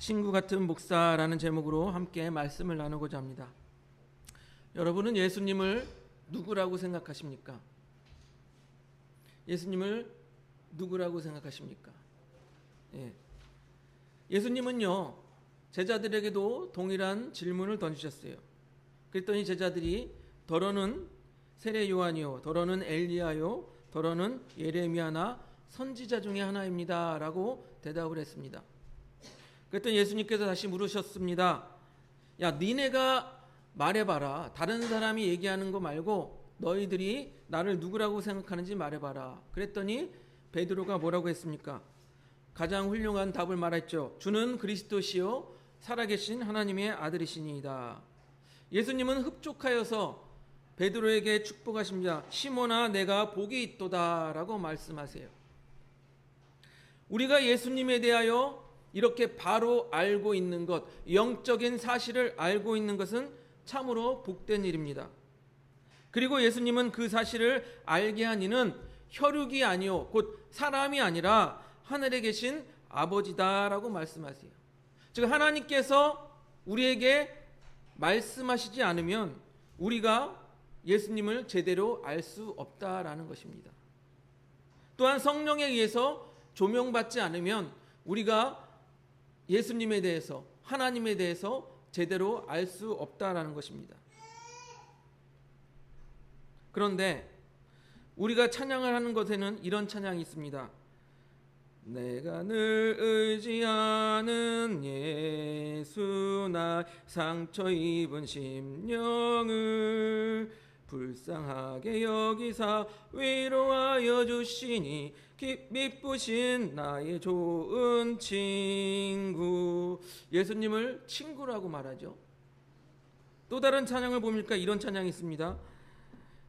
친구 같은 목사라는 제목으로 함께 말씀을 나누고자 합니다. 여러분은 예수님을 누구라고 생각하십니까? 예수님을 누구라고 생각하십니까? 예수님은요, 제자들에게도 동일한 질문을 던지셨어요. 그랬더니 제자들이 더러는 세례 요한이요, 더러는 엘리야요, 더러는 예레미야나 선지자 중에 하나입니다 라고 대답을 했습니다. 그랬더니 예수님께서 다시 물으셨습니다. 야, 니네가 말해봐라. 다른 사람이 얘기하는 거 말고 너희들이 나를 누구라고 생각하는지 말해봐라. 그랬더니 베드로가 뭐라고 했습니까? 가장 훌륭한 답을 말했죠. 주는 그리스도시요 살아계신 하나님의 아들이시니이다. 예수님은 흡족하여서 베드로에게 축복하십니다. 시몬아, 내가 복이 있도다 라고 말씀하세요. 우리가 예수님에 대하여 이렇게 바로 알고 있는 것, 영적인 사실을 알고 있는 것은 참으로 복된 일입니다. 그리고 예수님은 그 사실을 알게 한 이는 혈육이 아니요 곧 사람이 아니라 하늘에 계신 아버지다라고 말씀하세요. 즉 하나님께서 우리에게 말씀하시지 않으면 우리가 예수님을 제대로 알 수 없다라는 것입니다. 또한 성령에 의해서 조명받지 않으면 우리가 예수님에 대해서, 하나님에 대해서 제대로 알 수 없다라는 것입니다. 그런데 우리가 찬양을 하는 것에는 이런 찬양이 있습니다. 내가 늘 의지하는 예수, 나 상처 입은 심령을 불쌍하게 여기사 위로하여 주시니 기쁘신 나의 좋은 친구. 예수님을 친구라고 말하죠. 또 다른 찬양을 보니까 이런 찬양이 있습니다.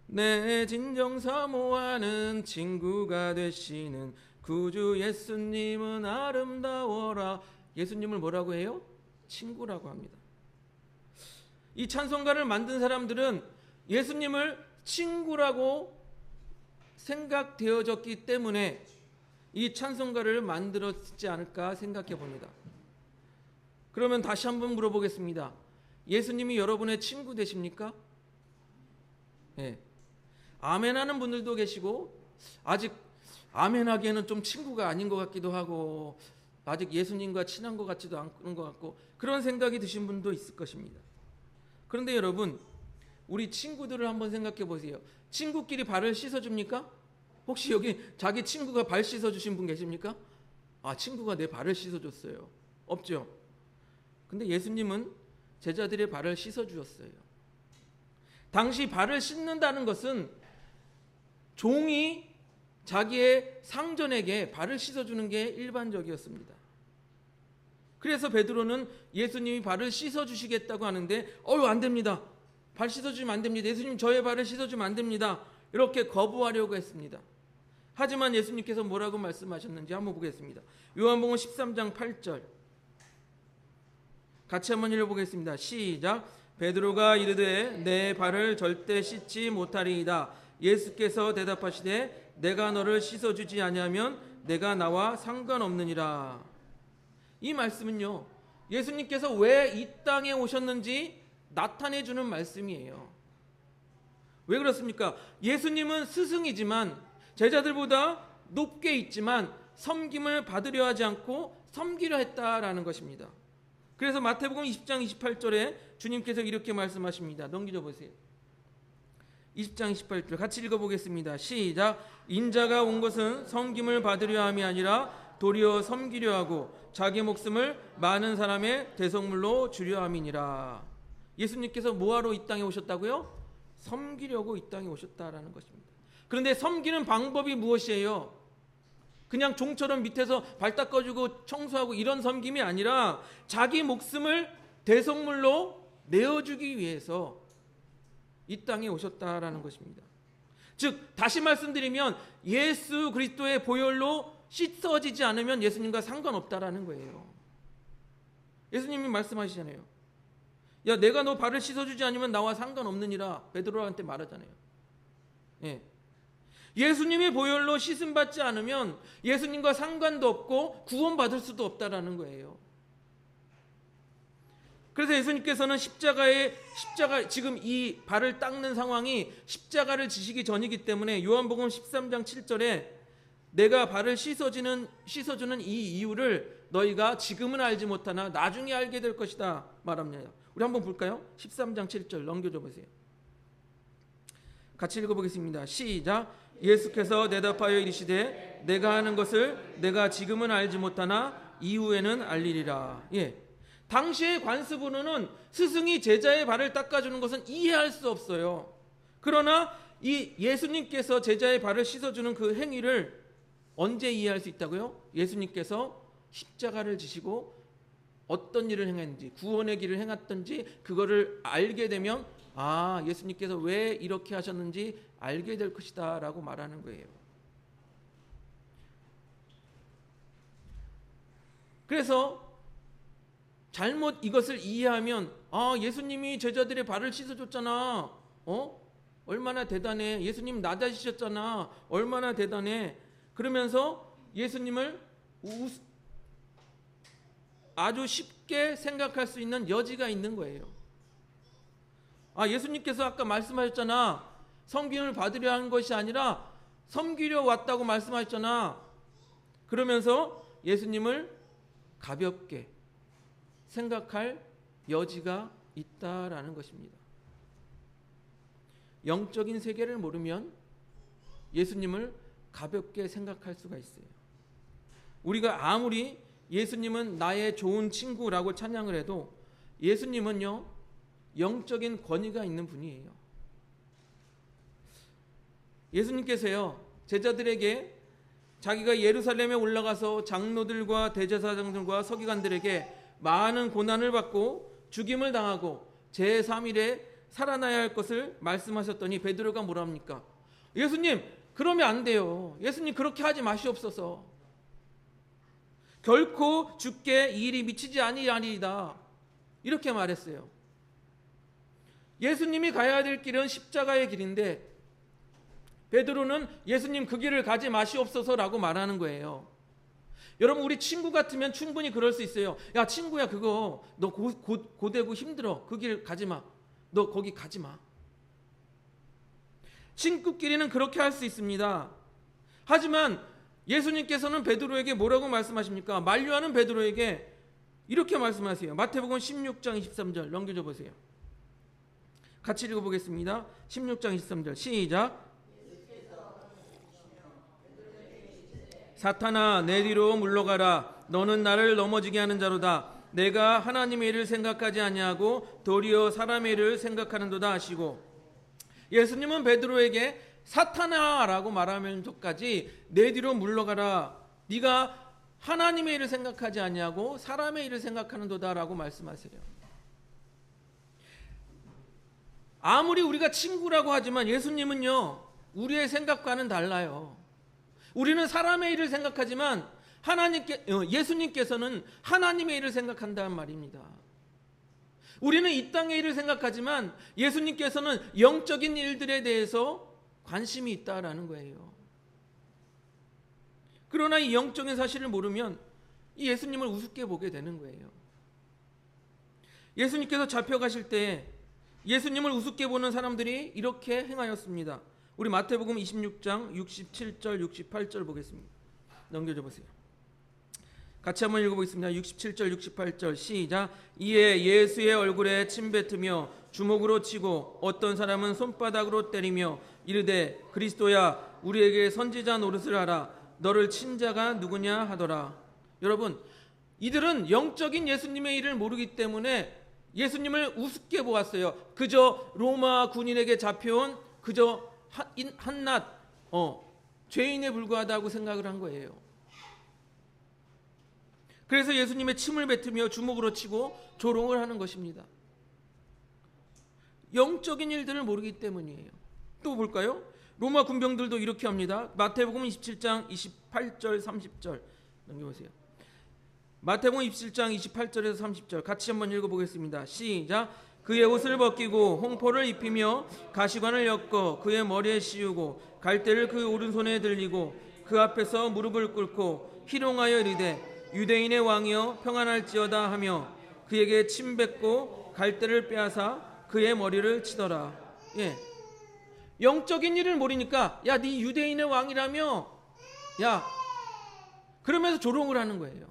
내 진정 사모하는 친구가 되시는 구주 예수님은 아름다워라. 예수님을 뭐라고 해요? 친구라고 합니다. 이 찬송가를 만든 사람들은 예수님을 친구라고 생각되어졌기 때문에 이 찬송가를 만들었지 않을까 생각해 봅니다. 그러면 다시 한번 물어보겠습니다. 예수님이 여러분의 친구 되십니까? 네. 아멘하는 분들도 계시고 아직 아멘하기에는 좀 친구가 아닌 것 같기도 하고 아직 예수님과 친한 것 같지도 않은 것 같고 그런 생각이 드신 분도 있을 것입니다. 그런데 여러분, 우리 친구들을 한번 생각해 보세요. 친구끼리 발을 씻어줍니까? 혹시 여기 자기 친구가 발 씻어주신 분 계십니까? 아, 친구가 내 발을 씻어줬어요. 없죠? 근데 예수님은 제자들의 발을 씻어주셨어요. 당시 발을 씻는다는 것은 종이 자기의 상전에게 발을 씻어주는 게 일반적이었습니다. 그래서 베드로는 예수님이 발을 씻어주시겠다고 하는데 안 됩니다. 발 씻어주면 안 됩니다. 예수님 저의 발을 씻어주면 안 됩니다. 이렇게 거부하려고 했습니다. 하지만 예수님께서 뭐라고 말씀하셨는지 한번 보겠습니다. 요한복음 13장 8절 같이 한번 읽어보겠습니다. 시작. 베드로가 이르되 내 발을 절대 씻지 못하리이다. 예수께서 대답하시되 내가 너를 씻어주지 아니하면 내가 나와 상관없느니라. 이 말씀은요, 예수님께서 왜 이 땅에 오셨는지 나타내주는 말씀이에요. 왜 그렇습니까? 예수님은 스승이지만 제자들보다 높게 있지만 섬김을 받으려 하지 않고 섬기려 했다라는 것입니다. 그래서 마태복음 20장 28절에 주님께서 이렇게 말씀하십니다. 넘기져 보세요. 20장 28절 같이 읽어보겠습니다. 시작. 인자가 온 것은 섬김을 받으려 함이 아니라 도리어 섬기려 하고 자기 목숨을 많은 사람의 대속물로 주려 함이니라. 예수님께서 뭐하러 이 땅에 오셨다고요? 섬기려고 이 땅에 오셨다라는 것입니다. 그런데 섬기는 방법이 무엇이에요? 그냥 종처럼 밑에서 발 닦아주고 청소하고 이런 섬김이 아니라 자기 목숨을 대속물로 내어주기 위해서 이 땅에 오셨다라는 것입니다. 즉 다시 말씀드리면 예수 그리스도의 보혈로 씻어지지 않으면 예수님과 상관없다라는 거예요. 예수님이 말씀하시잖아요. 야, 내가 너 발을 씻어주지 않으면 나와 상관없느니라 베드로한테 말하잖아요. 예수님의 보혈로 씻음 받지 않으면 예수님과 상관도 없고 구원받을 수도 없다라는 거예요. 그래서 예수님께서는 십자가 지금 이 발을 닦는 상황이 십자가를 지시기 전이기 때문에 요한복음 13장 7절에 내가 발을 씻어주는 이 이유를 너희가 지금은 알지 못하나 나중에 알게 될 것이다 말합니다. 우리 한번 볼까요? 13장 7절 넘겨줘 보세요. 같이 읽어보겠습니다. 시작. 예수께서 대답하여 이르시되 내가 하는 것을 내가 지금은 알지 못하나 이후에는 알리리라. 예. 당시의 관습으로는 스승이 제자의 발을 닦아주는 것은 이해할 수 없어요. 그러나 이 예수님께서 제자의 발을 씻어주는 그 행위를 언제 이해할 수 있다고요? 예수님께서 십자가를 지시고 어떤 일을 행했는지, 구원의 길을 행했던지 그거를 알게 되면 아, 예수님께서 왜 이렇게 하셨는지 알게 될 것이다 라고 말하는 거예요. 그래서 잘못 이것을 이해하면 아, 예수님이 제자들의 발을 씻어줬잖아. 얼마나 대단해. 예수님 낮아지셨잖아. 얼마나 대단해. 그러면서 예수님을 아주 쉽게 생각할 수 있는 여지가 있는 거예요. 아, 예수님께서 아까 말씀하셨잖아. 섬김을 받으려 한 것이 아니라 섬기려 왔다고 말씀하셨잖아. 그러면서 예수님을 가볍게 생각할 여지가 있다라는 것입니다. 영적인 세계를 모르면 예수님을 가볍게 생각할 수가 있어요. 우리가 아무리 예수님은 나의 좋은 친구라고 찬양을 해도 예수님은요, 영적인 권위가 있는 분이에요. 예수님께서요, 제자들에게 자기가 예루살렘에 올라가서 장로들과 대제사장들과 서기관들에게 많은 고난을 받고 죽임을 당하고 제3일에 살아나야 할 것을 말씀하셨더니 베드로가 뭐라 합니까? 예수님, 그러면 안 돼요. 예수님, 그렇게 하지 마시옵소서. 결코 주께 이 일이 미치지 아니하리이다. 이렇게 말했어요. 예수님이 가야 될 길은 십자가의 길인데 베드로는 예수님 그 길을 가지 마시옵소서라고 말하는 거예요. 여러분, 우리 친구 같으면 충분히 그럴 수 있어요. 야, 친구야, 그거 너 고되고 힘들어. 그 길 가지 마. 너 거기 가지 마. 친구끼리는 그렇게 할 수 있습니다. 하지만 예수님께서는 베드로에게 뭐라고 말씀하십니까? 만류하는 베드로에게 이렇게 말씀하세요. 마태복음 16장 23절 넘겨줘 보세요. 같이 읽어보겠습니다. 16장 23절 시작. 사탄아, 내 뒤로 물러가라. 너는 나를 넘어지게 하는 자로다. 내가 하나님의 일을 생각하지 아니하고 도리어 사람의 일을 생각하는도다 하시고, 예수님은 베드로에게 사탄아라고 말하면서까지 내 뒤로 물러가라. 네가 하나님의 일을 생각하지 아니하고 사람의 일을 생각하는도다라고 말씀하세요. 아무리 우리가 친구라고 하지만 예수님은요, 우리의 생각과는 달라요. 우리는 사람의 일을 생각하지만 예수님께서는 하나님의 일을 생각한다는 말입니다. 우리는 이 땅의 일을 생각하지만 예수님께서는 영적인 일들에 대해서 관심이 있다라는 거예요. 그러나 이 영적인 사실을 모르면 이 예수님을 우습게 보게 되는 거예요. 예수님께서 잡혀가실 때 예수님을 우습게 보는 사람들이 이렇게 행하였습니다. 우리 마태복음 26장 67절 68절 보겠습니다. 넘겨줘 보세요. 같이 한번 읽어보겠습니다. 67절 68절 시작. 이에 예수의 얼굴에 침 뱉으며 주먹으로 치고 어떤 사람은 손바닥으로 때리며 이르되 그리스도야, 우리에게 선지자 노릇을 하라. 너를 친 자가 누구냐 하더라. 여러분, 이들은 영적인 예수님의 일을 모르기 때문에 예수님을 우습게 보았어요. 그저 로마 군인에게 잡혀온 그저 한낱 죄인에 불과하다고 생각을 한 거예요. 그래서 예수님의 침을 뱉으며 주먹으로 치고 조롱을 하는 것입니다. 영적인 일들을 모르기 때문이에요. 또 볼까요? 로마 군병들도 이렇게 합니다. 마태복음 27장 28절 30절 넘겨보세요. 마태복음 27장 28절에서 30절 같이 한번 읽어보겠습니다. 시작. 그의 옷을 벗기고 홍포를 입히며 가시관을 엮어 그의 머리에 씌우고 갈대를 그 오른손에 들리고 그 앞에서 무릎을 꿇고 희롱하여 이르되 유대인의 왕이여 평안할지어다 하며 그에게 침 뱉고 갈대를 빼앗아 그의 머리를 치더라. 예. 영적인 일을 모르니까 야, 네 유대인의 왕이라며? 야, 그러면서 조롱을 하는 거예요.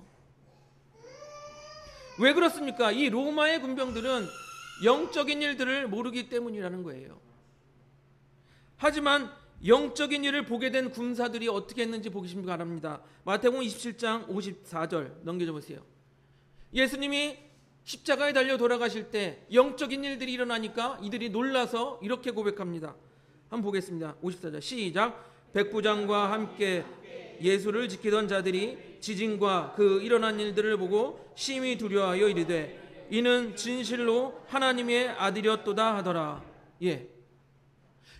왜 그렇습니까? 이 로마의 군병들은 영적인 일들을 모르기 때문이라는 거예요. 하지만 영적인 일을 보게 된 군사들이 어떻게 했는지 보시기 바랍니다. 마태복음 27장 54절 넘겨줘 보세요. 예수님이 십자가에 달려 돌아가실 때 영적인 일들이 일어나니까 이들이 놀라서 이렇게 고백합니다. 한번 보겠습니다. 54절 시작. 백부장과 함께 예수를 지키던 자들이 지진과 그 일어난 일들을 보고 심히 두려워하여 이르되 이는 진실로 하나님의 아들이었도다 하더라. 예.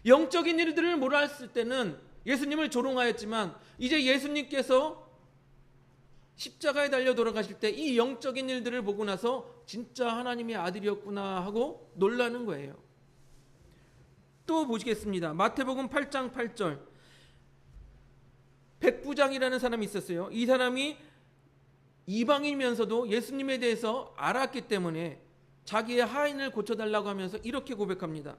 영적인 일들을 몰랐을 때는 예수님을 조롱하였지만 이제 예수님께서 십자가에 달려 돌아가실 때 이 영적인 일들을 보고 나서 진짜 하나님의 아들이었구나 하고 놀라는 거예요. 또 보시겠습니다. 마태복음 8장 8절. 백부장이라는 사람이 있었어요. 이 사람이 이방인이면서도 예수님에 대해서 알았기 때문에 자기의 하인을 고쳐달라고 하면서 이렇게 고백합니다.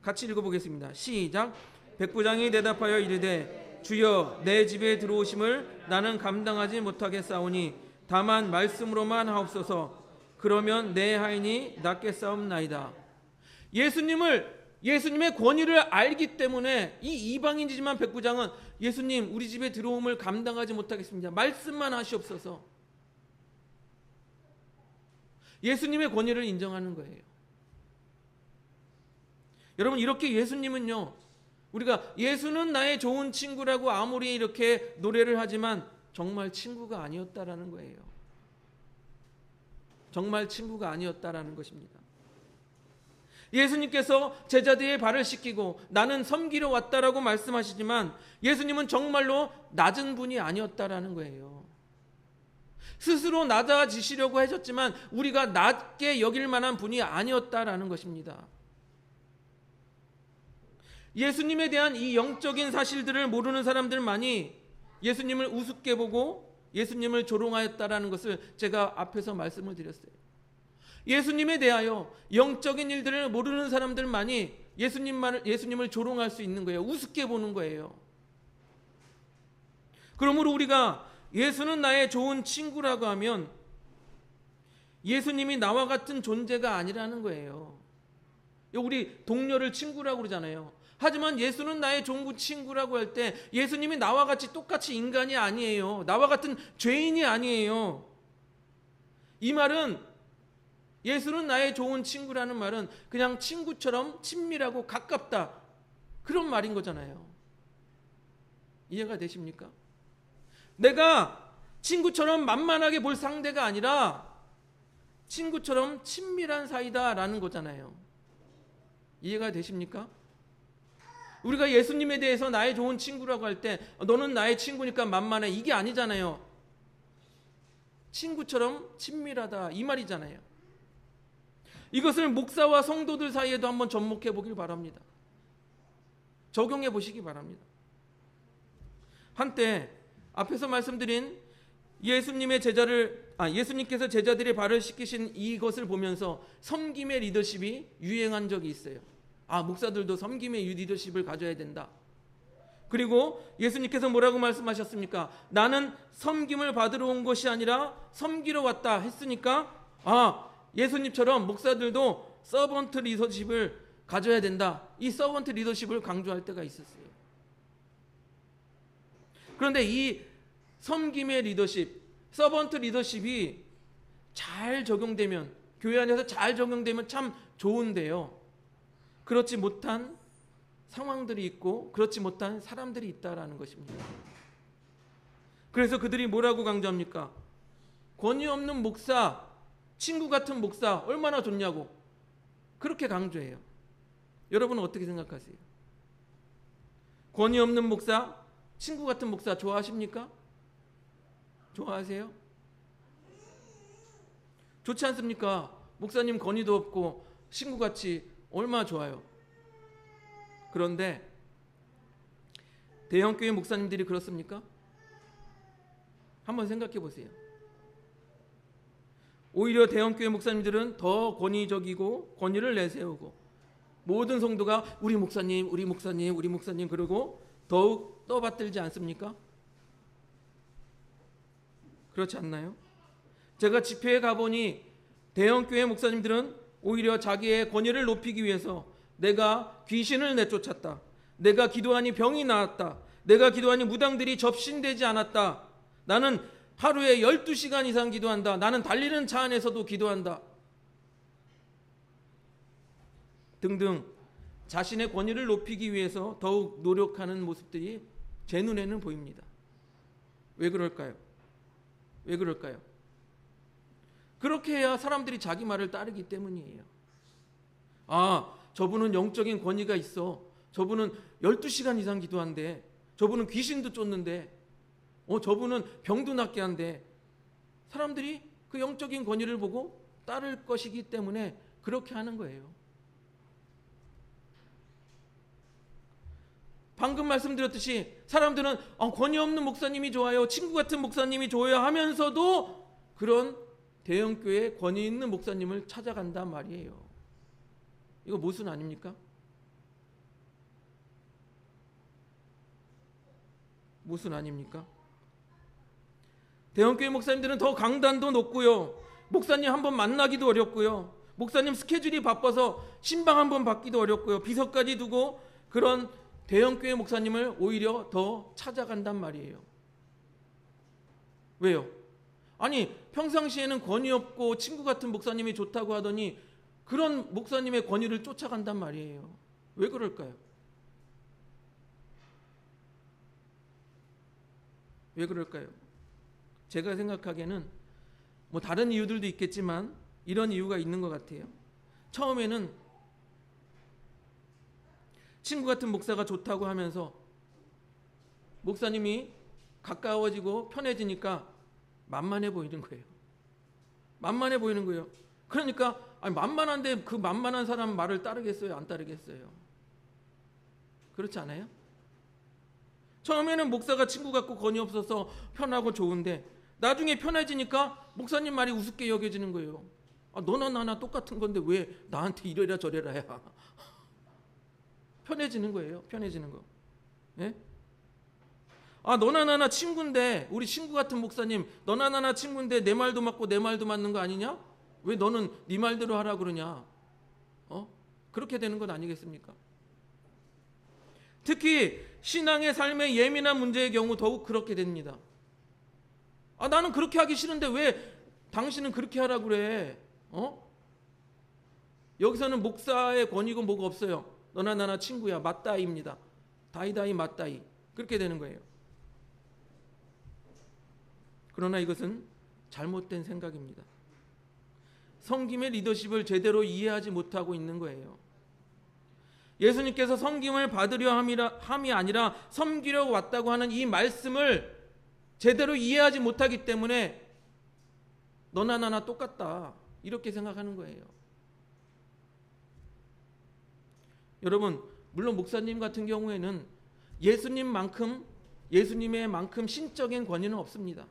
같이 읽어보겠습니다. 시작. 백부장이 대답하여 이르되 주여 내 집에 들어오심을 나는 감당하지 못하겠사오니 다만 말씀으로만 하옵소서. 그러면 내 하인이 낫겠사옵나이다. 예수님의 권위를 알기 때문에 이 이방인이지만 백부장은 예수님 우리 집에 들어옴을 감당하지 못하겠습니다. 말씀만 하시옵소서. 예수님의 권위를 인정하는 거예요. 여러분 이렇게 예수님은요, 우리가 예수는 나의 좋은 친구라고 아무리 이렇게 노래를 하지만 정말 친구가 아니었다라는 거예요. 정말 친구가 아니었다라는 것입니다. 예수님께서 제자들의 발을 씻기고 나는 섬기러 왔다라고 말씀하시지만 예수님은 정말로 낮은 분이 아니었다라는 거예요. 스스로 낮아지시려고 하셨지만 우리가 낮게 여길 만한 분이 아니었다라는 것입니다. 예수님에 대한 이 영적인 사실들을 모르는 사람들만이 예수님을 우습게 보고 예수님을 조롱하였다라는 것을 제가 앞에서 말씀을 드렸어요. 예수님에 대하여 영적인 일들을 모르는 사람들만이 예수님을 조롱할 수 있는 거예요. 우습게 보는 거예요. 그러므로 우리가 예수는 나의 좋은 친구라고 하면 예수님이 나와 같은 존재가 아니라는 거예요. 우리 동료를 친구라고 그러잖아요. 하지만 예수는 나의 좋은 친구라고 할 때 예수님이 나와 같이 똑같이 인간이 아니에요. 나와 같은 죄인이 아니에요. 이 말은 예수는 나의 좋은 친구라는 말은 그냥 친구처럼 친밀하고 가깝다 그런 말인 거잖아요. 이해가 되십니까? 내가 친구처럼 만만하게 볼 상대가 아니라 친구처럼 친밀한 사이다라는 거잖아요. 이해가 되십니까? 우리가 예수님에 대해서 나의 좋은 친구라고 할 때 너는 나의 친구니까 만만해 이게 아니잖아요. 친구처럼 친밀하다 이 말이잖아요. 이것을 목사와 성도들 사이에도 한번 접목해 보길 바랍니다. 적용해 보시기 바랍니다. 한때 앞에서 말씀드린 예수님께서 제자들의 발을 씻기신 이것을 보면서 섬김의 리더십이 유행한 적이 있어요. 목사들도 섬김의 리더십을 가져야 된다. 그리고 예수님께서 뭐라고 말씀하셨습니까? 나는 섬김을 받으러 온 것이 아니라 섬기러 왔다 했으니까 예수님처럼 목사들도 서번트 리더십을 가져야 된다. 이 서번트 리더십을 강조할 때가 있었어요. 그런데 이 섬김의 리더십, 서번트 리더십이 잘 적용되면, 교회 안에서 잘 적용되면 참 좋은데요. 그렇지 못한 상황들이 있고 그렇지 못한 사람들이 있다라는 것입니다. 그래서 그들이 뭐라고 강조합니까? 권위 없는 목사, 친구 같은 목사 얼마나 좋냐고 그렇게 강조해요. 여러분은 어떻게 생각하세요? 권위 없는 목사, 친구 같은 목사 좋아하십니까? 좋아하세요? 좋지 않습니까? 목사님 권위도 없고 친구같이 얼마나 좋아요. 그런데 대형교회 목사님들이 그렇습니까? 한번 생각해 보세요. 오히려 대형교회 목사님들은 더 권위적이고 권위를 내세우고 모든 성도가 우리 목사님, 우리 목사님, 우리 목사님 그러고 더욱 떠받들지 않습니까? 그렇지 않나요? 제가 집회에 가보니 대형교회 목사님들은 오히려 자기의 권위를 높이기 위해서 내가 귀신을 내쫓았다, 내가 기도하니 병이 나았다, 내가 기도하니 무당들이 접신되지 않았다, 나는 하루에 12시간 이상 기도한다, 나는 달리는 차 안에서도 기도한다 등등 자신의 권위를 높이기 위해서 더욱 노력하는 모습들이 제 눈에는 보입니다. 왜 그럴까요? 왜 그럴까요? 그렇게 해야 사람들이 자기 말을 따르기 때문이에요. 아, 저분은 영적인 권위가 있어, 저분은 12시간 이상 기도한대, 저분은 귀신도 쫓는데, 저분은 병도 낫게 한대. 사람들이 그 영적인 권위를 보고 따를 것이기 때문에 그렇게 하는 거예요. 방금 말씀드렸듯이 사람들은 권위 없는 목사님이 좋아요, 친구 같은 목사님이 좋아요 하면서도 그런 대형교회 권위 있는 목사님을 찾아간단 말이에요. 이거 모순 아닙니까? 모순 아닙니까? 대형교회 목사님들은 더 강단도 높고요, 목사님 한번 만나기도 어렵고요, 목사님 스케줄이 바빠서 신방 한번 받기도 어렵고요, 비서까지 두고 그런 대형교회 목사님을 오히려 더 찾아간단 말이에요. 왜요? 아니, 평상시에는 권위 없고 친구 같은 목사님이 좋다고 하더니 그런 목사님의 권위를 쫓아간단 말이에요. 왜 그럴까요? 왜 그럴까요? 제가 생각하기에는 뭐 다른 이유들도 있겠지만 이런 이유가 있는 것 같아요. 처음에는 친구 같은 목사가 좋다고 하면서 목사님이 가까워지고 편해지니까 만만해 보이는 거예요. 만만해 보이는 거예요. 그러니까 만만한데 그 만만한 사람 말을 따르겠어요? 안 따르겠어요? 그렇지 않아요? 처음에는 목사가 친구 같고 권위 없어서 편하고 좋은데 나중에 편해지니까 목사님 말이 우습게 여겨지는 거예요. 너나 나나 똑같은 건데 왜 나한테 이래라 저래라야. 편해지는 거예요. 편해지는 거. 예? 너나 나나 친구인데, 우리 친구 같은 목사님 너나 나나 친구인데 내 말도 맞고 내 말도 맞는 거 아니냐? 왜 너는 네 말대로 하라 그러냐? 그렇게 되는 건 아니겠습니까? 특히 신앙의 삶의 예민한 문제의 경우 더욱 그렇게 됩니다. 나는 그렇게 하기 싫은데 왜 당신은 그렇게 하라 그래? 여기서는 목사의 권위고 뭐가 없어요. 너나 나나 친구야, 맞다이입니다. 다이다이 맞다이. 그렇게 되는 거예요. 그러나 이것은 잘못된 생각입니다. 섬김의 리더십을 제대로 이해하지 못하고 있는 거예요. 예수님께서 섬김을 받으려 함이 아니라 섬기려고 왔다고 하는 이 말씀을 제대로 이해하지 못하기 때문에 너나 나나 똑같다 이렇게 생각하는 거예요. 여러분, 물론 목사님 같은 경우에는 예수님의 만큼 신적인 권위는 없습니다.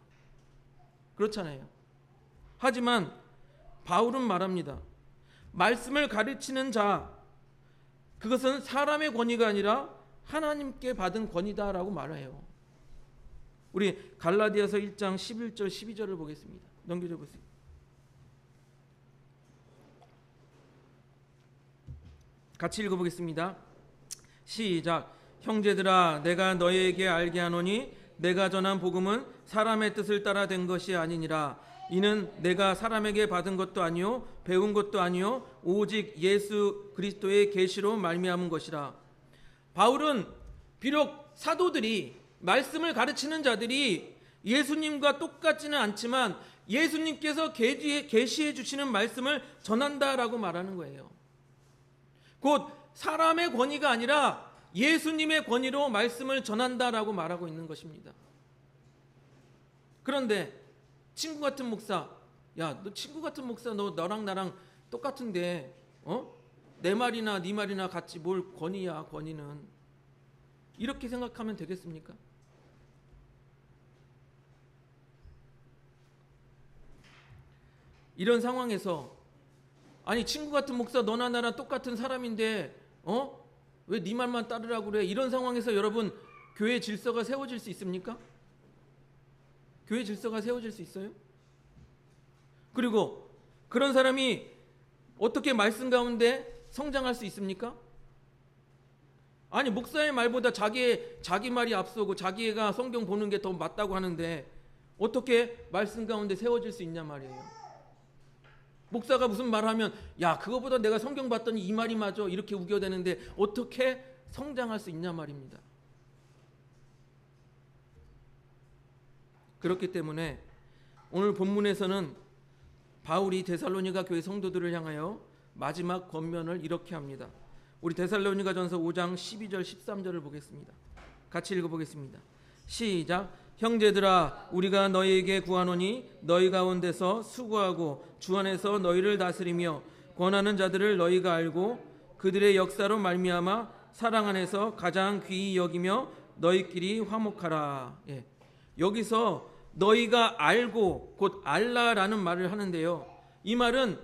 그렇잖아요. 하지만 바울은 말합니다. 말씀을 가르치는 자, 그것은 사람의 권위가 아니라 하나님께 받은 권위다라고 말해요. 우리 갈라디아서 1장 11절 12절을 보겠습니다. 넘겨줘 보세요. 같이 읽어보겠습니다. 시작. 형제들아, 내가 너희에게 알게 하노니 내가 전한 복음은 사람의 뜻을 따라 된 것이 아니니라. 이는 내가 사람에게 받은 것도 아니요 배운 것도 아니요 오직 예수 그리스도의 계시로 말미암은 것이라. 바울은 비록 사도들이, 말씀을 가르치는 자들이 예수님과 똑같지는 않지만 예수님께서 계시해 주시는 말씀을 전한다라고 말하는 거예요. 곧 사람의 권위가 아니라 예수님의 권위로 말씀을 전한다라고 말하고 있는 것입니다. 그런데 친구 같은 목사, 야, 너 친구 같은 목사, 너랑 나랑 똑같은데 내 말이나 네 말이나 같이 뭘 권위야, 권위는. 이렇게 생각하면 되겠습니까? 이런 상황에서 아니 친구 같은 목사 너나 나랑 똑같은 사람인데 왜 네 말만 따르라고 그래? 이런 상황에서 여러분 교회 질서가 세워질 수 있습니까? 교회 질서가 세워질 수 있어요? 그리고 그런 사람이 어떻게 말씀 가운데 성장할 수 있습니까? 아니 목사의 말보다 자기 말이 앞서고 자기가 성경 보는 게 더 맞다고 하는데 어떻게 말씀 가운데 세워질 수 있냐 말이에요. 목사가 무슨 말하면 야 그거보다 내가 성경 봤더니 이 말이 맞아 이렇게 우겨대는데 어떻게 성장할 수 있냐 말입니다. 그렇기 때문에 오늘 본문에서는 바울이 데살로니가 교회 성도들을 향하여 마지막 권면을 이렇게 합니다. 우리 데살로니가전서 5장 12절 13절을 보겠습니다. 같이 읽어보겠습니다. 시작. 형제들아 우리가 너희에게 구하노니 너희 가운데서 수고하고 주 안에서 너희를 다스리며 권하는 자들을 너희가 알고 그들의 역사로 말미암아 사랑 안에서 가장 귀히 여기며 너희끼리 화목하라. 여기서 너희가 알고 곧 알라라는 말을 하는데요. 이 말은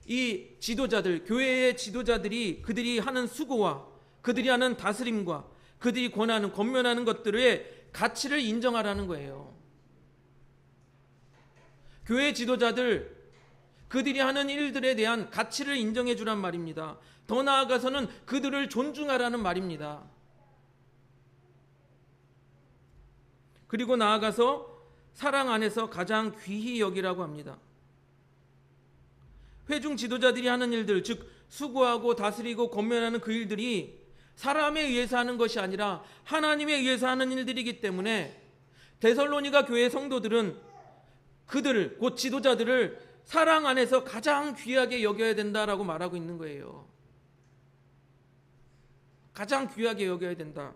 이 지도자들, 교회의 지도자들이 그들이 하는 수고와 그들이 하는 다스림과 그들이 권하는 권면하는 것들의 가치를 인정하라는 거예요. 교회 지도자들 그들이 하는 일들에 대한 가치를 인정해 주란 말입니다. 더 나아가서는 그들을 존중하라는 말입니다. 그리고 나아가서 사랑 안에서 가장 귀히 여기라고 합니다. 회중 지도자들이 하는 일들, 즉 수고하고 다스리고 권면하는 그 일들이 사람에 의해서 하는 것이 아니라 하나님에 의해서 하는 일들이기 때문에 데살로니가 교회 성도들은 그들을 곧 지도자들을 사랑 안에서 가장 귀하게 여겨야 된다라고 말하고 있는 거예요. 가장 귀하게 여겨야 된다.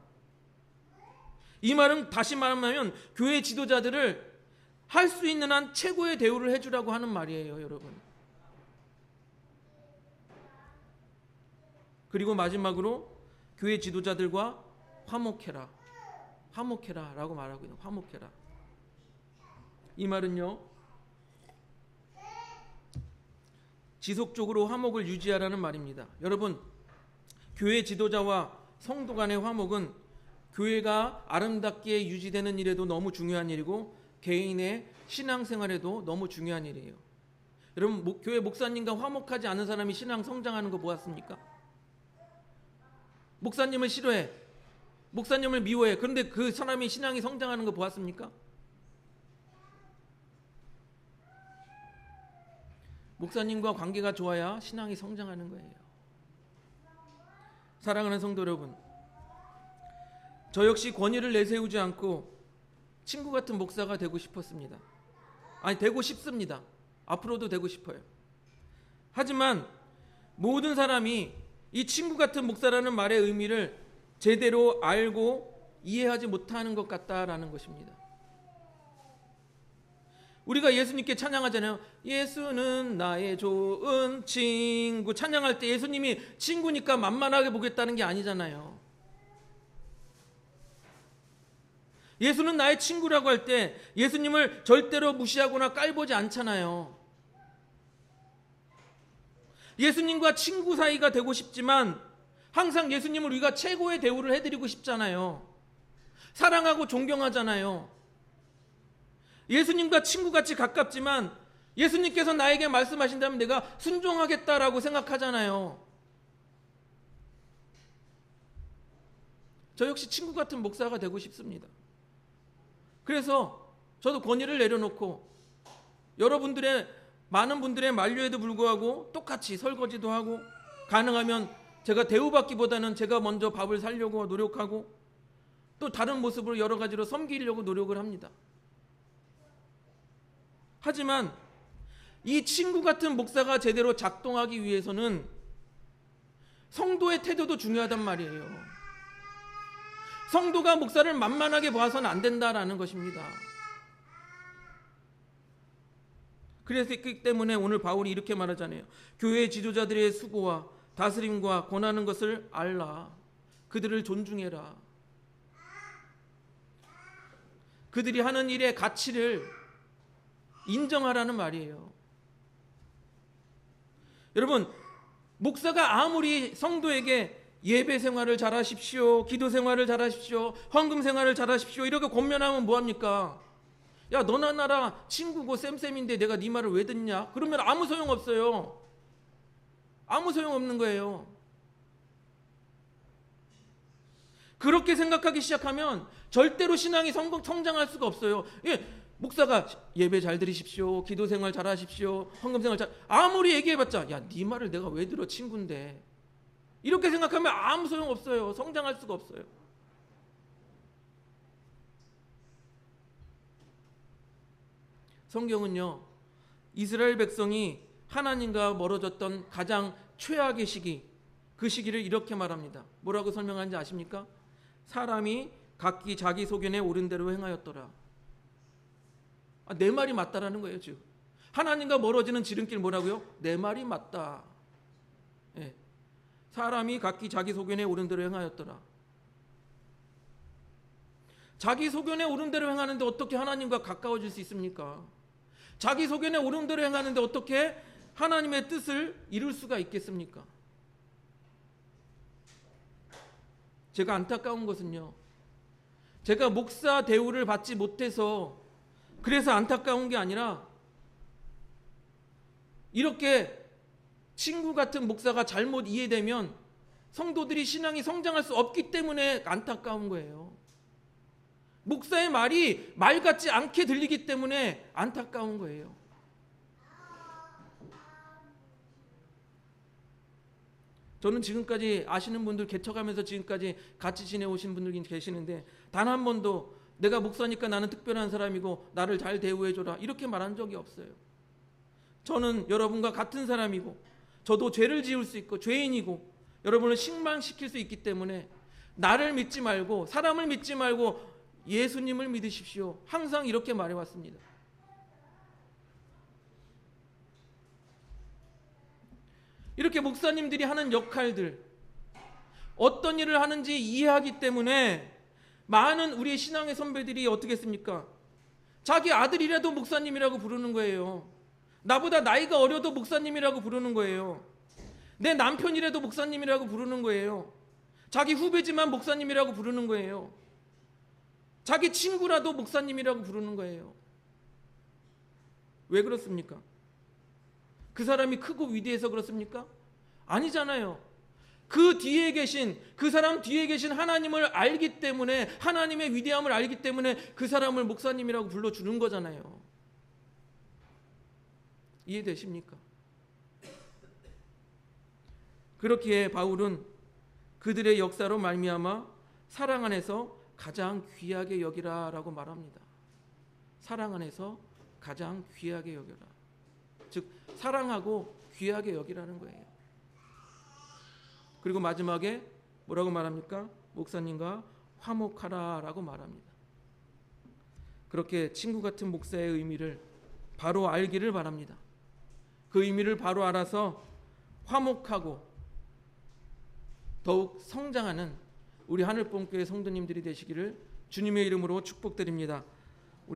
이 말은 다시 말하면 교회 지도자들을 할 수 있는 한 최고의 대우를 해주라고 하는 말이에요, 여러분. 그리고 마지막으로 교회 지도자들과 화목해라. 화목해라 라고 말하고 있는 화목해라. 이 말은요, 지속적으로 화목을 유지하라는 말입니다. 여러분, 교회 지도자와 성도 간의 화목은 교회가 아름답게 유지되는 일에도 너무 중요한 일이고 개인의 신앙생활에도 너무 중요한 일이에요. 여러분, 교회 목사님과 화목하지 않은 사람이 신앙 성장하는 거 보았습니까? 목사님을 싫어해, 목사님을 미워해. 그런데 그 사람이 신앙이 성장하는 거 보았습니까? 목사님과 관계가 좋아야 신앙이 성장하는 거예요. 사랑하는 성도 여러분, 저 역시 권위를 내세우지 않고 친구 같은 목사가 되고 싶었습니다. 아니, 되고 싶습니다. 앞으로도 되고 싶어요. 하지만 모든 사람이 이 친구 같은 목사라는 말의 의미를 제대로 알고 이해하지 못하는 것 같다라는 것입니다. 우리가 예수님께 찬양하잖아요. 예수는 나의 좋은 친구. 찬양할 때 예수님이 친구니까 만만하게 보겠다는 게 아니잖아요. 예수는 나의 친구라고 할 때 예수님을 절대로 무시하거나 깔보지 않잖아요. 예수님과 친구 사이가 되고 싶지만 항상 예수님을 우리가 최고의 대우를 해드리고 싶잖아요. 사랑하고 존경하잖아요. 예수님과 친구같이 가깝지만 예수님께서 나에게 말씀하신다면 내가 순종하겠다라고 생각하잖아요. 저 역시 친구 같은 목사가 되고 싶습니다. 그래서 저도 권위를 내려놓고 여러분들의 많은 분들의 만류에도 불구하고 똑같이 설거지도 하고 가능하면 제가 대우받기보다는 제가 먼저 밥을 사려고 노력하고 또 다른 모습으로 여러 가지로 섬기려고 노력을 합니다. 하지만 이 친구 같은 목사가 제대로 작동하기 위해서는 성도의 태도도 중요하단 말이에요. 성도가 목사를 만만하게 봐서는 안 된다라는 것입니다. 그렇기 때문에 오늘 바울이 이렇게 말하잖아요. 교회 지도자들의 수고와 다스림과 권하는 것을 알라. 그들을 존중해라. 그들이 하는 일의 가치를 인정하라는 말이에요. 여러분, 목사가 아무리 성도에게 예배 생활을 잘하십시오, 기도 생활을 잘하십시오, 헌금 생활을 잘하십시오 이렇게 권면하면 뭐합니까? 야, 너나 나라 친구고 쌤쌤인데 내가 네 말을 왜 듣냐? 그러면 아무 소용없어요. 아무 소용없는 거예요. 그렇게 생각하기 시작하면 절대로 신앙이 성장할 수가 없어요. 예, 목사가 예배 잘 드리십시오, 기도 생활 잘 하십시오, 헌금 생활 잘, 아무리 얘기해봤자 야, 네 말을 내가 왜 들어, 친구인데. 이렇게 생각하면 아무 소용없어요. 성장할 수가 없어요. 성경은요, 이스라엘 백성이 하나님과 멀어졌던 가장 최악의 시기, 그 시기를 이렇게 말합니다. 뭐라고 설명하는지 아십니까? 사람이 각기 자기 소견에 옳은 대로 행하였더라. 내 말이 맞다라는 거예요. 지금 하나님과 멀어지는 지름길 뭐라고요? 내 말이 맞다. 예. 사람이 각기 자기 소견에 옳은 대로 행하였더라. 자기 소견에 옳은 대로 행하는데 어떻게 하나님과 가까워질 수 있습니까? 자기 소견에 옳은 대로 행하는데 어떻게 하나님의 뜻을 이룰 수가 있겠습니까? 제가 안타까운 것은요, 제가 목사 대우를 받지 못해서 그래서 안타까운 게 아니라, 이렇게 친구 같은 목사가 잘못 이해되면 성도들이 신앙이 성장할 수 없기 때문에 안타까운 거예요. 목사의 말이 말 같지 않게 들리기 때문에 안타까운 거예요. 저는 지금까지 아시는 분들 개척하면서 지금까지 같이 지내오신 분들이 계시는데 단 한 번도 내가 목사니까 나는 특별한 사람이고 나를 잘 대우해줘라 이렇게 말한 적이 없어요. 저는 여러분과 같은 사람이고 저도 죄를 지을 수 있고 죄인이고 여러분을 실망시킬 수 있기 때문에 나를 믿지 말고 사람을 믿지 말고 예수님을 믿으십시오. 항상 이렇게 말해왔습니다. 이렇게 목사님들이 하는 역할들, 어떤 일을 하는지 이해하기 때문에 많은 우리의 신앙의 선배들이 어떻게 했습니까? 자기 아들이라도 목사님이라고 부르는 거예요. 나보다 나이가 어려도 목사님이라고 부르는 거예요. 내 남편이라도 목사님이라고 부르는 거예요. 자기 후배지만 목사님이라고 부르는 거예요. 자기 친구라도 목사님이라고 부르는 거예요. 왜 그렇습니까? 그 사람이 크고 위대해서 그렇습니까? 아니잖아요. 그 뒤에 계신, 그 사람 뒤에 계신 하나님을 알기 때문에, 하나님의 위대함을 알기 때문에 그 사람을 목사님이라고 불러주는 거잖아요. 이해되십니까? 그렇기에 바울은 그들의 역사로 말미암아 사랑 안에서 가장 귀하게 여기라라고 말합니다. 사랑 안에서 가장 귀하게 여겨라. 즉 사랑하고 귀하게 여기라는 거예요. 그리고 마지막에 뭐라고 말합니까? 목사님과 화목하라라고 말합니다. 그렇게 친구 같은 목사의 의미를 바로 알기를 바랍니다. 그 의미를 바로 알아서 화목하고 더욱 성장하는 우리 하늘봉교회 성도님들이 되시기를 주님의 이름으로 축복드립니다.